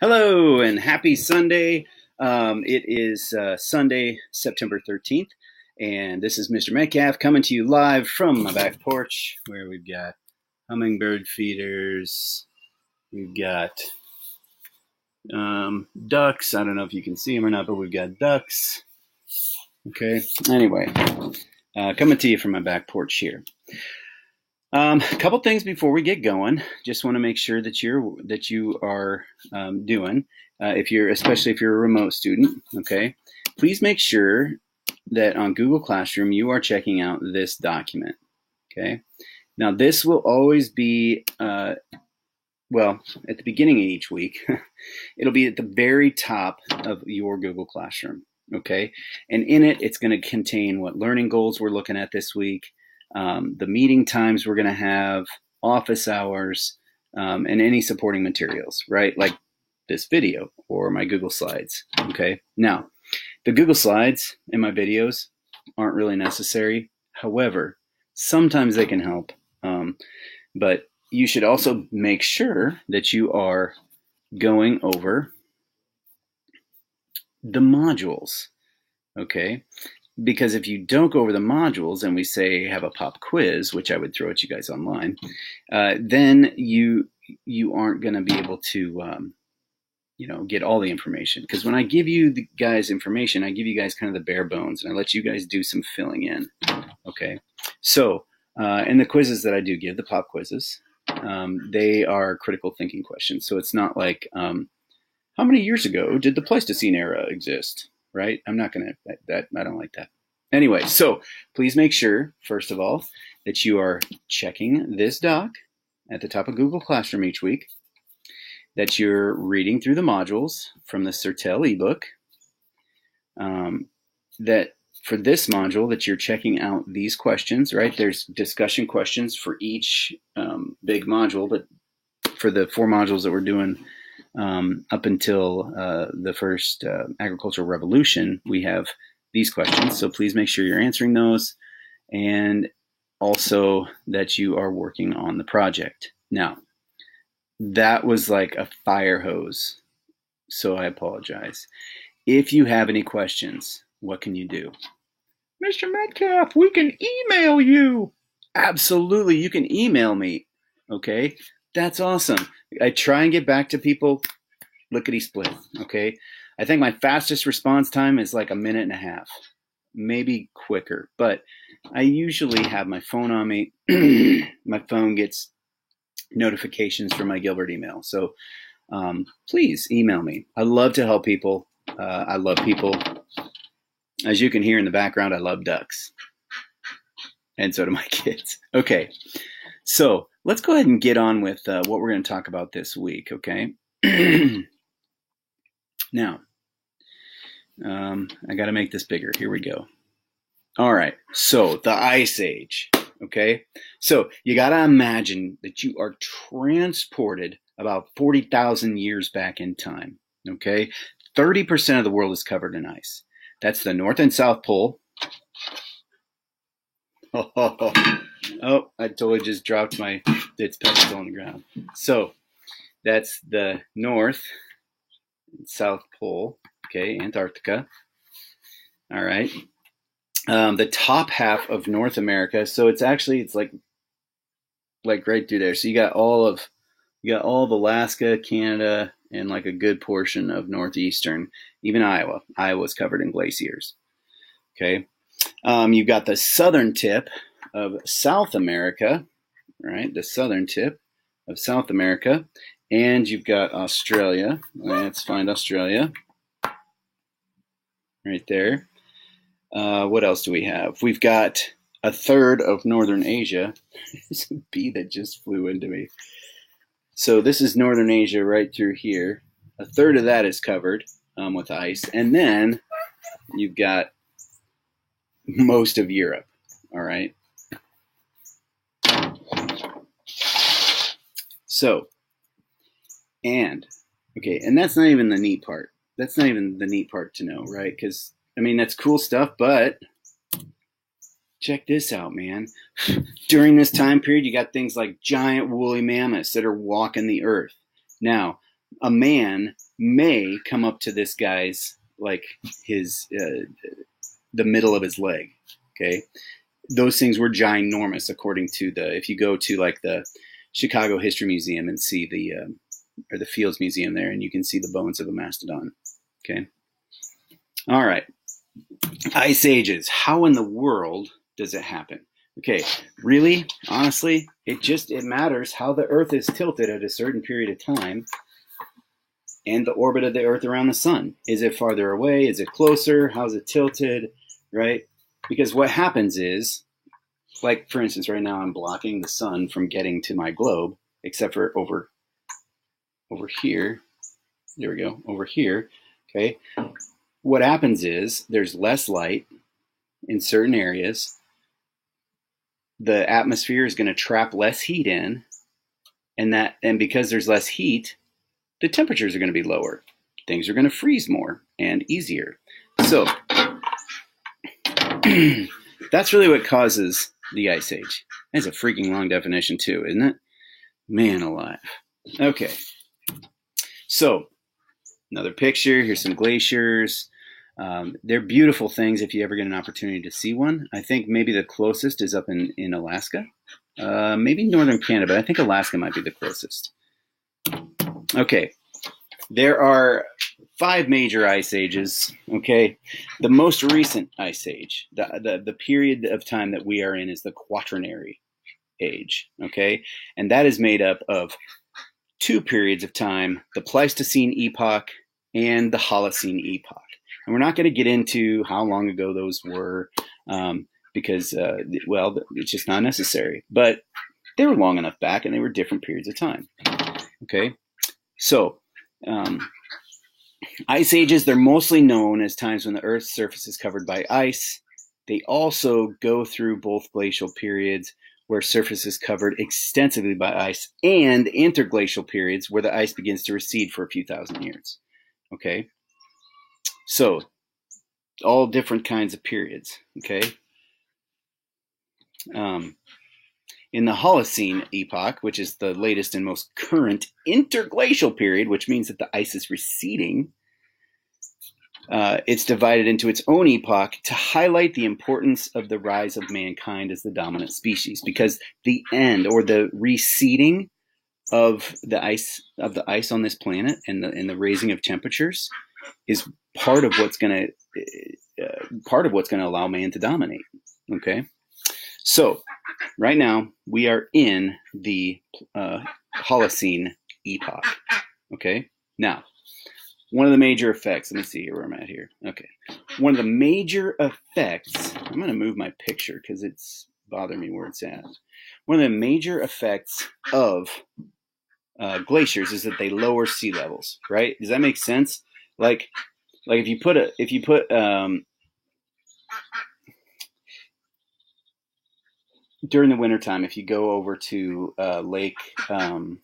Hello and happy Sunday. It is Sunday, September 13th, and this is Mr. Metcalf coming to you live from my back porch where we've got hummingbird feeders. We've got ducks. I don't know if you can see them or not, but we've got ducks. Okay. Anyway, coming to you from my back porch here. A couple things before we get going. Just want to make sure that you are doing. Especially if you're a remote student, okay. Please make sure that on Google Classroom you are checking out this document. Okay. Now this will always be at the beginning of each week. It'll be at the very top of your Google Classroom. Okay, and in it, it's going to contain what learning goals we're looking at this week. The meeting times we're going to have, office hours, and any supporting materials, right? Like this video or my Google Slides, okay? Now, the Google Slides and my videos aren't really necessary. However, sometimes they can help. But you should also make sure that you are going over the modules, okay? Because if you don't go over the modules and we say have a pop quiz, which I would throw at you guys online, then you aren't going to be able to get all the information. Because when I give you the guys information, I give you guys kind of the bare bones and I let you guys do some filling in. Okay, so and the quizzes that I do give, the pop quizzes, they are critical thinking questions. So it's not like how many years ago did the Pleistocene era exist? Right? I'm not going to, I don't like that. Anyway, so please make sure, first of all, that you are checking this doc at the top of Google Classroom each week, that you're reading through the modules from the Sertel ebook, that for this module that you're checking out these questions, right? There's discussion questions for each big module, but for the 4 modules that we're doing up until the first agricultural revolution, we have these questions. So please make sure you're answering those, and also that you are working on the project. Now, that was like a fire hose, so I apologize. If you have any questions, what can you do? Mr. Metcalf, we can email you. Absolutely, you can email me. Okay, that's awesome. I try and get back to people lickety split. Okay, I think my fastest response time is like a minute and a half, maybe quicker, but I usually have my phone on me. My phone gets notifications from my Gilbert email. So please email me. I love to help people. I love people. As you can hear in the background, I love ducks. And so do my kids. Okay, so let's go ahead and get on with what we're going to talk about this week, okay? Now, I got to make this bigger. Here we go. All right, so the Ice Age, okay? So you got to imagine that you are transported about 40,000 years back in time, okay? 30% of the world is covered in ice. That's the North and South Pole. Oh, I totally just dropped its pedestal on the ground. So that's the North and South Pole, okay, Antarctica. All right. The top half of North America. So it's like right through there. So you got all of Alaska, Canada, and like a good portion of northeastern, even Iowa. Iowa's covered in glaciers. Okay. You've got the southern tip of South America, right? The southern tip of South America. And you've got Australia. Let's find Australia. Right there. What else do we have? We've got a third of Northern Asia. There's a bee that just flew into me. So this is Northern Asia right through here. A third of that is covered with ice. And then you've got most of Europe, all right? So, and that's not even the neat part. That's not even the neat part to know, right? Because, I mean, that's cool stuff, but check this out, man. During this time period, you got things like giant woolly mammoths that are walking the earth. Now, a man may come up to this guy's, like his, the middle of his leg. Okay. Those things were ginormous, according to if you go to like the Chicago History Museum and see or the Fields Museum there, and you can see the bones of a mastodon. Okay. All right. Ice ages. How in the world does it happen? Okay. Really? Honestly, it matters how the Earth is tilted at a certain period of time and the orbit of the Earth around the sun. Is it farther away? Is it closer? How's it tilted? Right? Because what happens is, like, for instance, right now I'm blocking the sun from getting to my globe, except for over here. There we go. Over here. Okay. What happens is there's less light in certain areas. The atmosphere is going to trap less heat in, and because there's less heat, the temperatures are going to be lower. Things are going to freeze more and easier. So that's really what causes the Ice Age. That's a freaking long definition too, isn't it? Man alive. Okay. So another picture. Here's some glaciers. They're beautiful things if you ever get an opportunity to see one. I think maybe the closest is up in Alaska. Maybe northern Canada, but I think Alaska might be the closest. Okay. There are 5 major ice ages. Okay. The most recent ice age, the period of time that we are in, is the Quaternary age. Okay. And that is made up of 2 periods of time, the Pleistocene epoch and the Holocene epoch. And we're not going to get into how long ago those were, because, well, it's just not necessary. But they were long enough back, and they were different periods of time. Okay. So, ice ages, they're mostly known as times when the Earth's surface is covered by ice. They also go through both glacial periods where surface is covered extensively by ice, and interglacial periods where the ice begins to recede for a few thousand years. Okay? So, all different kinds of periods. Okay? In the Holocene epoch, which is the latest and most current interglacial period, which means that the ice is receding, it's divided into its own epoch to highlight the importance of the rise of mankind as the dominant species, because the end, or the receding of the ice on this planet, and the raising of temperatures, is part of what's going to allow man to dominate. Okay, so right now we are in the Holocene epoch. Okay, now one of the major effects. Let me see here where I'm at here. Okay, one of the major effects. I'm going to move my picture because it's bothering me where it's at. One of the major effects of glaciers is that they lower sea levels. Right? Does that make sense? Like if you put during the wintertime, if you go over to Lake, to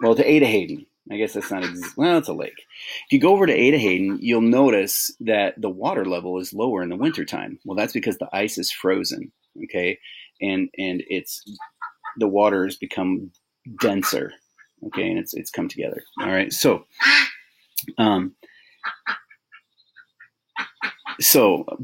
Ada Hayden, I guess that's not, it's a lake. If you go over to Ada Hayden, you'll notice that the water level is lower in the wintertime. Well, that's because the ice is frozen, okay? And the water has become denser, okay? And it's come together, all right? So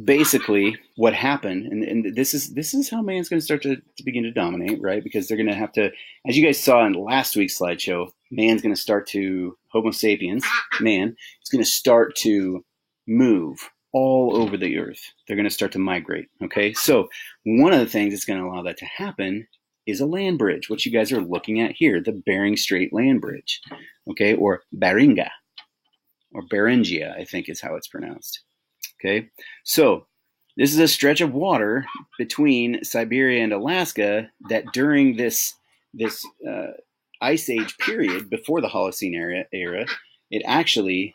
basically what happened, and this is how man's going to start to begin to dominate, right? Because they're going to have to, as you guys saw in last week's slideshow, Homo sapiens, man, is going to start to move all over the earth. They're going to start to migrate, okay? So one of the things that's going to allow that to happen is a land bridge, which you guys are looking at here, the Bering Strait land bridge, okay? Or Beringa, or Beringia, I think is how it's pronounced. Okay, so this is a stretch of water between Siberia and Alaska that during this ice age period before the Holocene era, it actually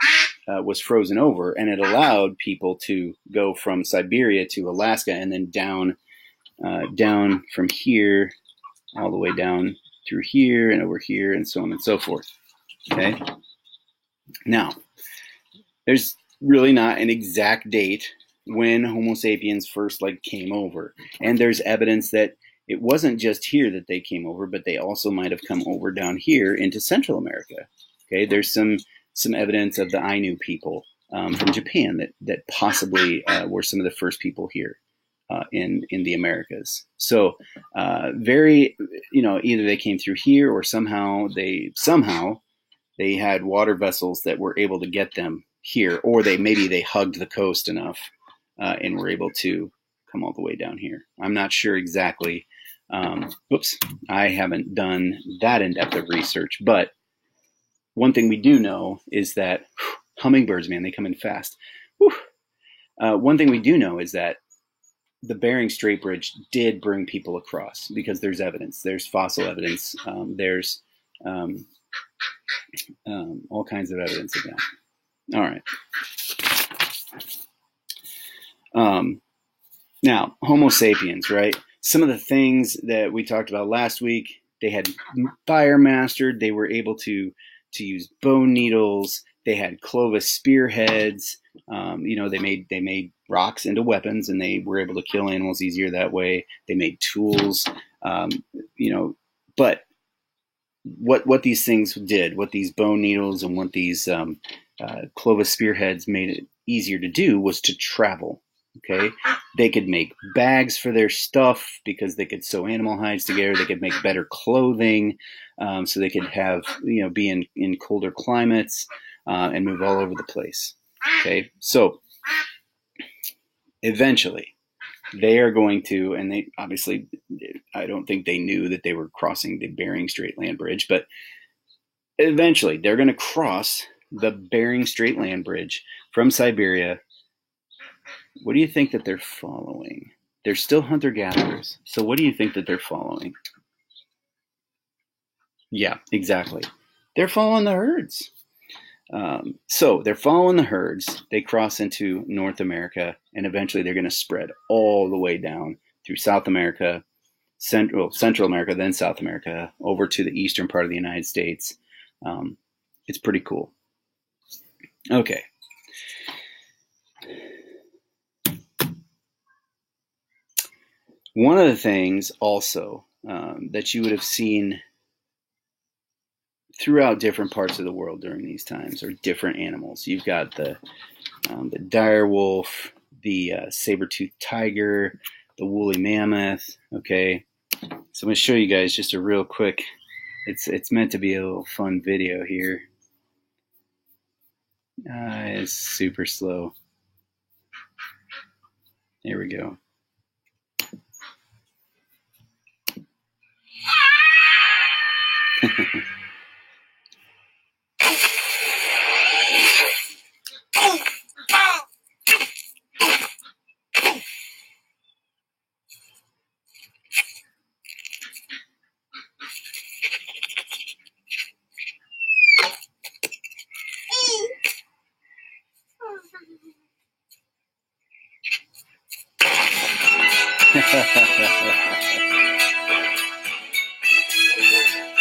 was frozen over, and it allowed people to go from Siberia to Alaska, and then down from here all the way down through here and over here, and so on and so forth. Okay, now there's really not an exact date when Homo sapiens first came over. And there's evidence that it wasn't just here that they came over, but they also might have come over down here into Central America. Okay, there's some evidence of the Ainu people from Japan that possibly were some of the first people here in the Americas. So very, either they came through here or somehow they had water vessels that were able to get them here, or maybe they hugged the coast enough and were able to come all the way down here. I'm not sure exactly. I haven't done that in-depth of research, but one thing we do know is that hummingbirds, man, they come in fast. One thing we do know is that the Bering Strait Bridge did bring people across, because there's evidence. There's fossil evidence. There's all kinds of evidence of that. All right. Now, Homo sapiens, right? Some of the things that we talked about last week, they had fire mastered. They were able to use bone needles. They had Clovis spearheads. They made rocks into weapons, and they were able to kill animals easier that way. They made tools. But what these things did, what these bone needles and what these Clovis spearheads made it easier to do, was to travel. Okay, they could make bags for their stuff because they could sew animal hides together. They could make better clothing, so they could have be in colder climates and move all over the place. Okay, so eventually they are going to, and they obviously, I don't think they knew that they were crossing the Bering Strait land bridge, but eventually they're going to cross the Bering Strait land bridge from Siberia. What do you think that they're following? They're still hunter-gatherers. So what do you think that they're following? Yeah, exactly. They're following the herds. So they're following the herds. They cross into North America, and eventually they're going to spread all the way down through South America, Central America, then South America, over to the eastern part of the United States. It's pretty cool. Okay. One of the things also that you would have seen throughout different parts of the world during these times are different animals. You've got the dire wolf, the saber-toothed tiger, the woolly mammoth. Okay, so I'm going to show you guys just a real quick. It's meant to be a little fun video here. It's super slow. There we go.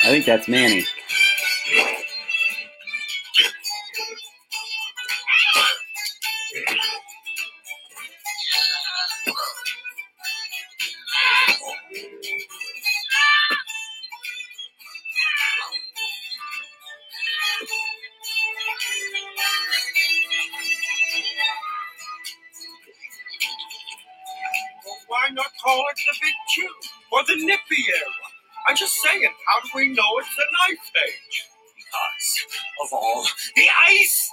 I think that's Manny. Why not call it the Big Chill or the Nippy era? I'm just saying, how do we know it's an ice age? Because of all the ice!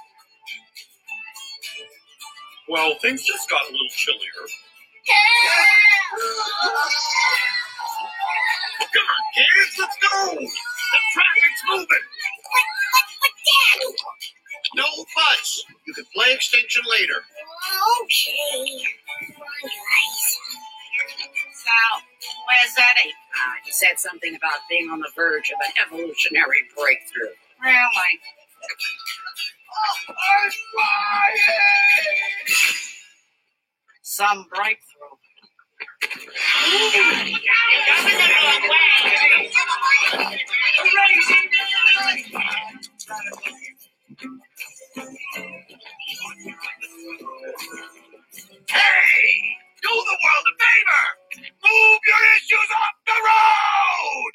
Well, things just got a little chillier. Come on, kids, let's go! The traffic's moving! But Dad! No buts. You can play Extinction later. Okay. Come on, guys. Sal, where's that ape? He said something about being on the verge of an evolutionary breakthrough. Really? I'm flying! Some breakthrough. Hey! Do the world a favor! Move your issues off the road!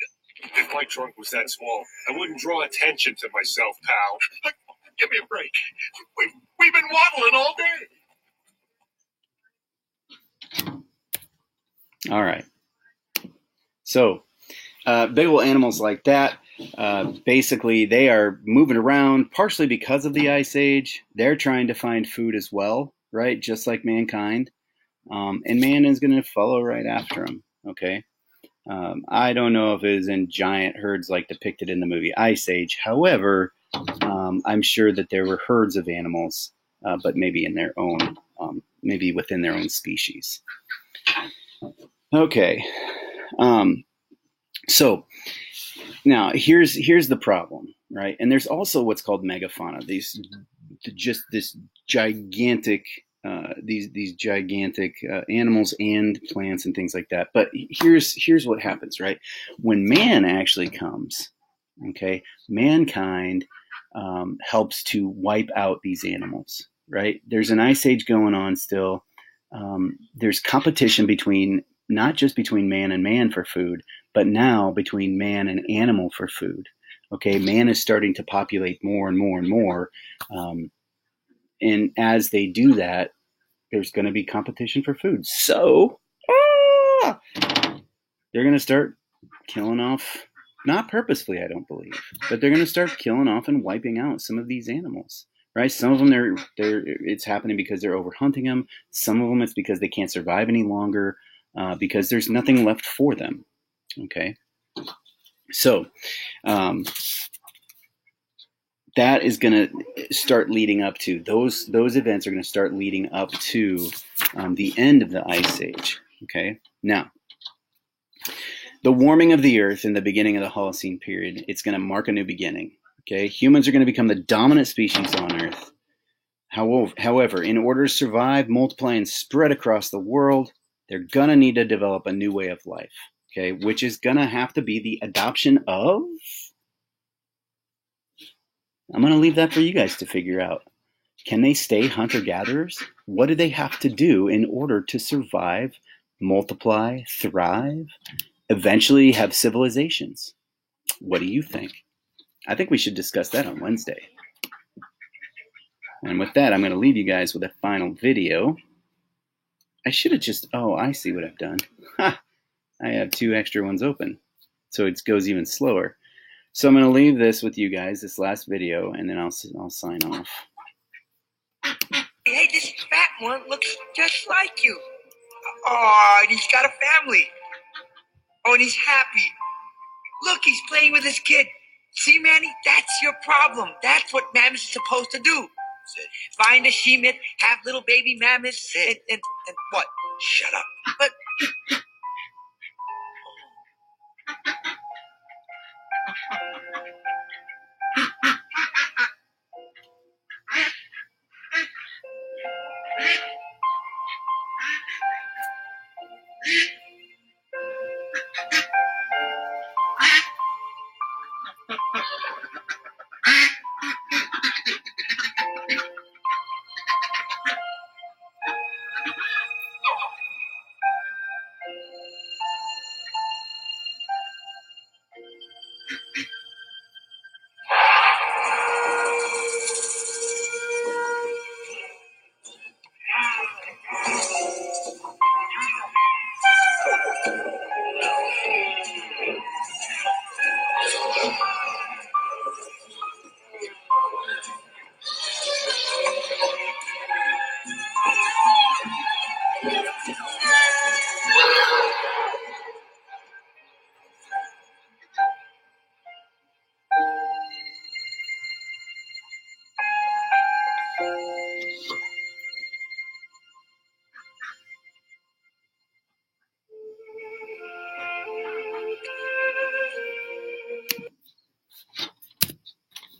If my trunk was that small, I wouldn't wouldn't draw attention to myself, pal. Give me a break. We've been waddling all day. All right. So, big old animals like that, basically they are moving around partially because of the Ice Age. They're trying to find food as well, right? Just like mankind. And man is going to follow right after them, okay? I don't know if it was in giant herds like depicted in the movie Ice Age. However, I'm sure that there were herds of animals, but maybe in their own, maybe within their own species. Okay. So now here's the problem, right? And there's also what's called megafauna. These gigantic animals and plants and things like that. But here's what happens, right? When man actually comes, okay, mankind helps to wipe out these animals, right? There's an ice age going on still. There's competition not just between man and man for food, but now between man and animal for food. Okay, man is starting to populate more and more and more. And as they do that, there's going to be competition for food. So they're going to start killing off, not purposefully, I don't believe, but they're going to start killing off and wiping out some of these animals, right? Some of them, it's happening because they're overhunting them. Some of them, it's because they can't survive any longer because there's nothing left for them, okay? So that is going to start leading up to, those events are going to start leading up to the end of the Ice Age, okay? Now, the warming of the Earth in the beginning of the Holocene period, it's going to mark a new beginning, okay? Humans are going to become the dominant species on Earth. However, in order to survive, multiply, and spread across the world, they're going to need to develop a new way of life, okay? Which is going to have to be the adoption of... I'm going to leave that for you guys to figure out. Can they stay hunter-gatherers? What do they have to do in order to survive, multiply, thrive, eventually have civilizations? What do you think? I think we should discuss that on Wednesday. And with that, I'm going to leave you guys with a final video. I should have just... Oh, I see what I've done. Ha! I have 2 extra ones open, so it goes even slower. So I'm going to leave this with you guys, this last video, and then I'll sign off. Hey, this fat one looks just like you. Oh, and he's got a family. Oh, and he's happy. Look, he's playing with his kid. See, Manny, that's your problem. That's what mammoths are supposed to do. Find a she-myth, have little baby mammoths, and what? Shut up. But...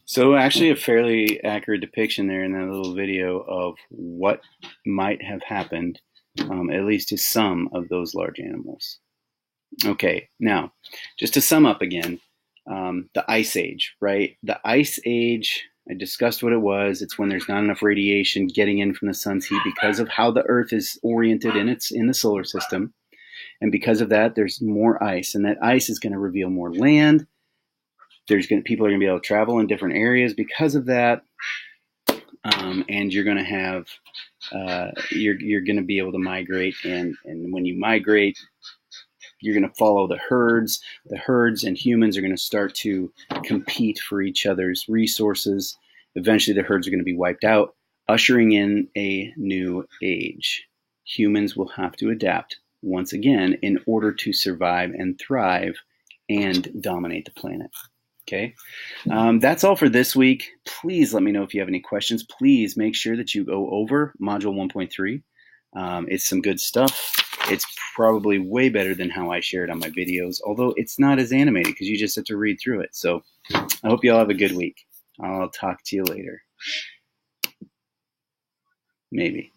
So actually a fairly accurate depiction there in that little video of what might have happened, at least to some of those large animals. Okay, now, just to sum up again, the Ice Age, right? The Ice Age, I discussed what it was. It's when there's not enough radiation getting in from the sun's heat because of how the Earth is oriented in the solar system. And because of that, there's more ice. And that ice is going to reveal more land. People are going to be able to travel in different areas because of that. And you're going to have, you're going to be able to migrate. And when you migrate, you're going to follow the herds. The herds and humans are going to start to compete for each other's resources. Eventually, the herds are going to be wiped out, ushering in a new age. Humans will have to adapt once again in order to survive and thrive and dominate the planet. Okay, that's all for this week. Please let me know if you have any questions. Please make sure that you go over Module 1.3. It's some good stuff. It's probably way better than how I share it on my videos, although it's not as animated because you just have to read through it. So I hope you all have a good week. I'll talk to you later. Maybe.